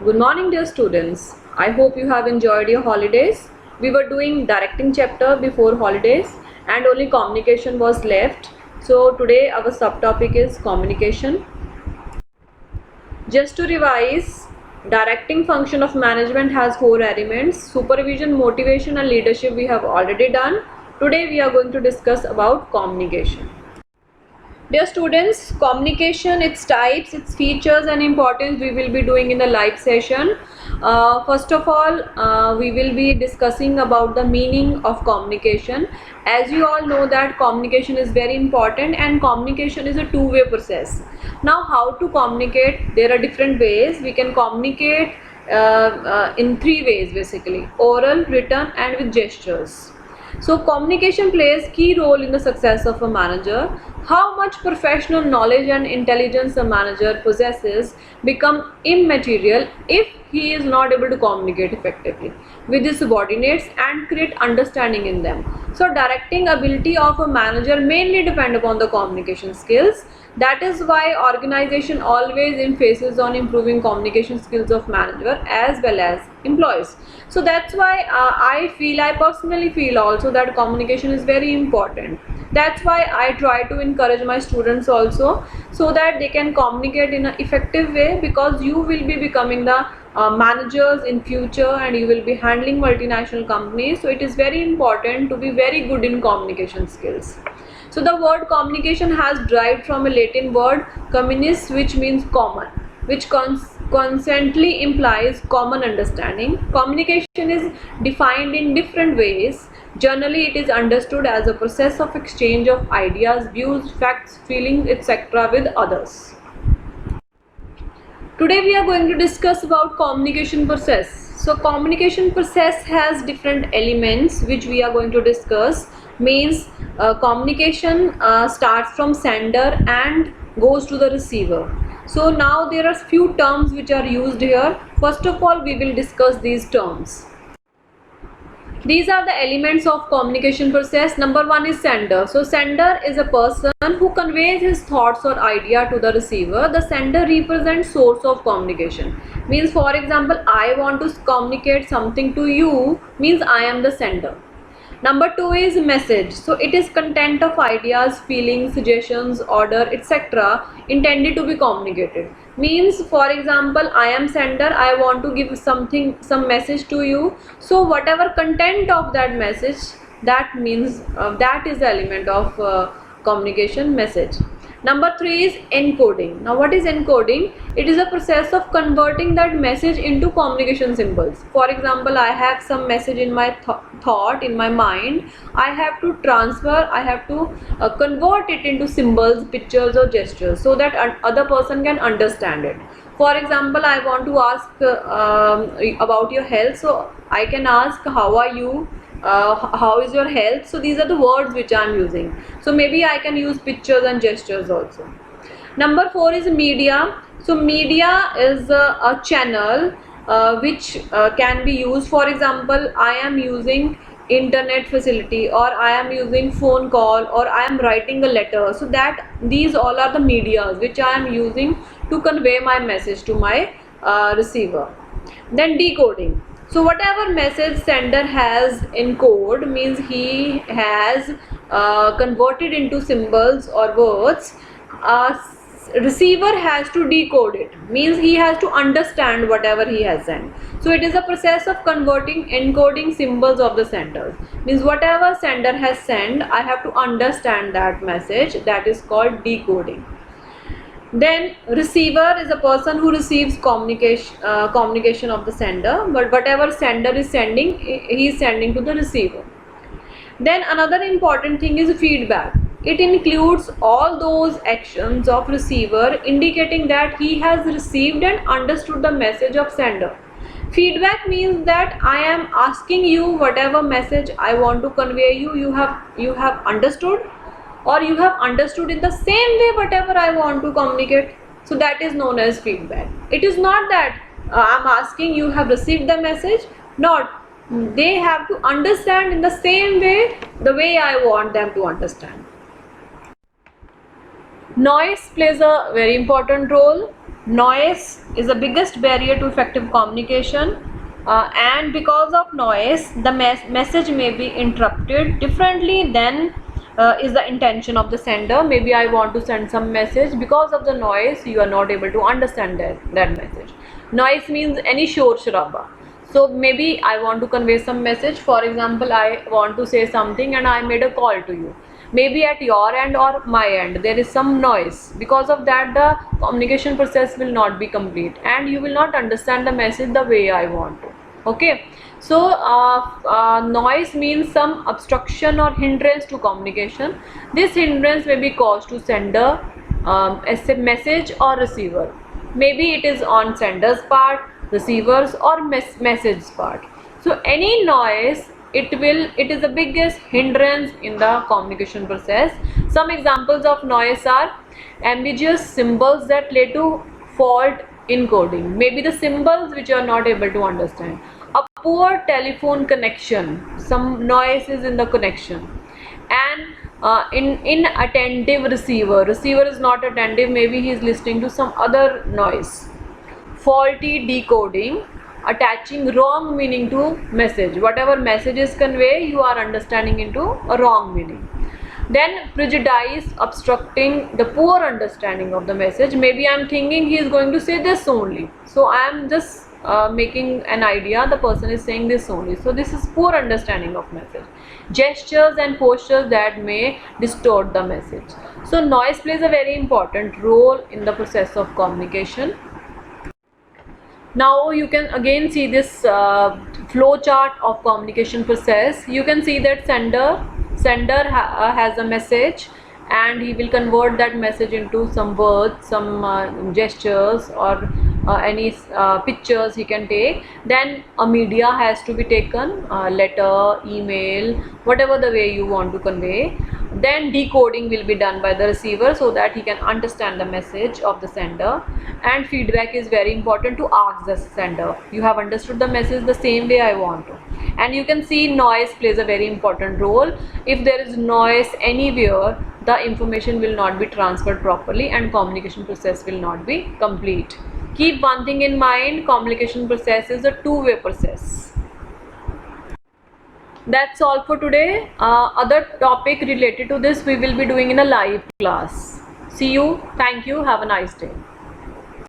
Good morning, dear students. I hope you have enjoyed your holidays. We were doing directing chapter before holidays and only communication was left. So today our subtopic is communication. Just to revise, directing function of management has four elements: supervision, motivation and leadership we have already done. Today we are going to discuss about communication. Dear students, communication, its types, its features and importance we will be doing in the live session. First of all, we will be discussing about the meaning of communication. As you all know that communication is very important and communication is a two-way process. Now, how to communicate? There are different ways. We can communicate in three ways basically: oral, written and with gestures. So communication plays key role in the success of a manager. How much professional knowledge and intelligence a manager possesses become immaterial if he is not able to communicate effectively with his subordinates and create understanding in them. So directing ability of a manager mainly depend upon the communication skills. That is why organization always emphasis on improving communication skills of manager as well as employees. So that's why I personally feel also that communication is very important. That's why I try to encourage my students also, so that they can communicate in an effective way, because you will be becoming the managers in future and you will be handling multinational companies. So it is very important to be very good in communication skills. So the word communication has derived from a Latin word communis, which means common, which constantly implies common understanding. Communication is defined in different ways. Generally, it is understood as a process of exchange of ideas, views, facts, feelings, etc. with others. Today we are going to discuss about communication process. So communication process has different elements which we are going to discuss. Means communication starts from sender and goes to the receiver. So now there are few terms which are used here. First of all, we will discuss these terms. These are the elements of communication process. Number one is sender. So sender is a person who conveys his thoughts or idea to the receiver. The sender represents source of communication. Means, for example, I want to communicate something to you, means I am the sender. Number two is message. So it is content of ideas, feelings, suggestions, order, etc. intended to be communicated. Means, for example, I am sender, I want to give some message to you. So whatever content of that message, that means that is the element of communication message. Number three is encoding. Now what is encoding? It is a process of converting that message into communication symbols. For example, I have some message in my thought, in my mind. I have to transfer, I have to convert it into symbols, pictures or gestures, so that other person can understand it. For example, I want to ask about your health, so I can ask, how are you? How is your health? So these are the words which I am using. So maybe I can use pictures and gestures also. Number four is media. So media is a channel which can be used. For example, I am using internet facility, or I am using phone call, or I am writing a letter. So that these all are the medias which I am using to convey my message to my receiver. Then decoding. So whatever message sender has encoded, means he has converted into symbols or words. Receiver has to decode it, means he has to understand whatever he has sent. So it is a process of converting, encoding symbols of the senders. Means whatever sender has sent, I have to understand that message. That is called decoding. Then receiver is a person who receives communication of the sender, but whatever sender is sending, he is sending to the receiver. Then another important thing is feedback. It includes all those actions of receiver indicating that he has received and understood the message of sender. Feedback means that I am asking you whatever message I want to convey you have understood, or you have understood in the same way whatever I want to communicate. So that is known as feedback. It is not that I am asking you have received the message. Not. They have to understand in the same way, the way I want them to understand. Noise plays a very important role. Noise is the biggest barrier to effective communication, and because of noise, the message may be interpreted differently than is the intention of the sender. Maybe I want to send some message, because of the noise you are not able to understand that message. Noise means any shor sharaba. So maybe I want to convey some message. For example, I want to say something and I made a call to you. Maybe at your end or my end there is some noise. Because of that, the communication process will not be complete and you will not understand the message the way I want to. Okay, so noise means some obstruction or hindrance to communication. This hindrance may be caused to sender, as a message or receiver. Maybe it is on sender's part, receivers or message part. So any noise, it is the biggest hindrance in the communication process. Some examples of noise are ambiguous symbols that lead to fault in coding. Maybe the symbols which you are not able to understand. A poor telephone connection, some noise is in the connection. And inattentive receiver is not attentive, maybe he is listening to some other noise. Faulty decoding, attaching wrong meaning to message. Whatever message is conveyed, you are understanding into a wrong meaning. Then prejudice, obstructing the poor understanding of the message. Maybe I am thinking he is going to say this only, so I am just making an idea the person is saying this only. So this is poor understanding of message. Gestures and postures that may distort the message. So noise plays a very important role in the process of communication. Now you can again see this flow chart of communication process. You can see that sender has a message and he will convert that message into some words, some gestures or any pictures he can take. Then a media has to be taken, letter, email, whatever the way you want to convey. Then decoding will be done by the receiver so that he can understand the message of the sender. And feedback is very important, to ask the sender, you have understood the message the same way I want to. And you can see noise plays a very important role. If there is noise anywhere, the information will not be transferred properly and communication process will not be complete. Keep one thing in mind, communication process is a two-way process. That's all for today. Other topic related to this we will be doing in a live class. See you. Thank you. Have a nice day.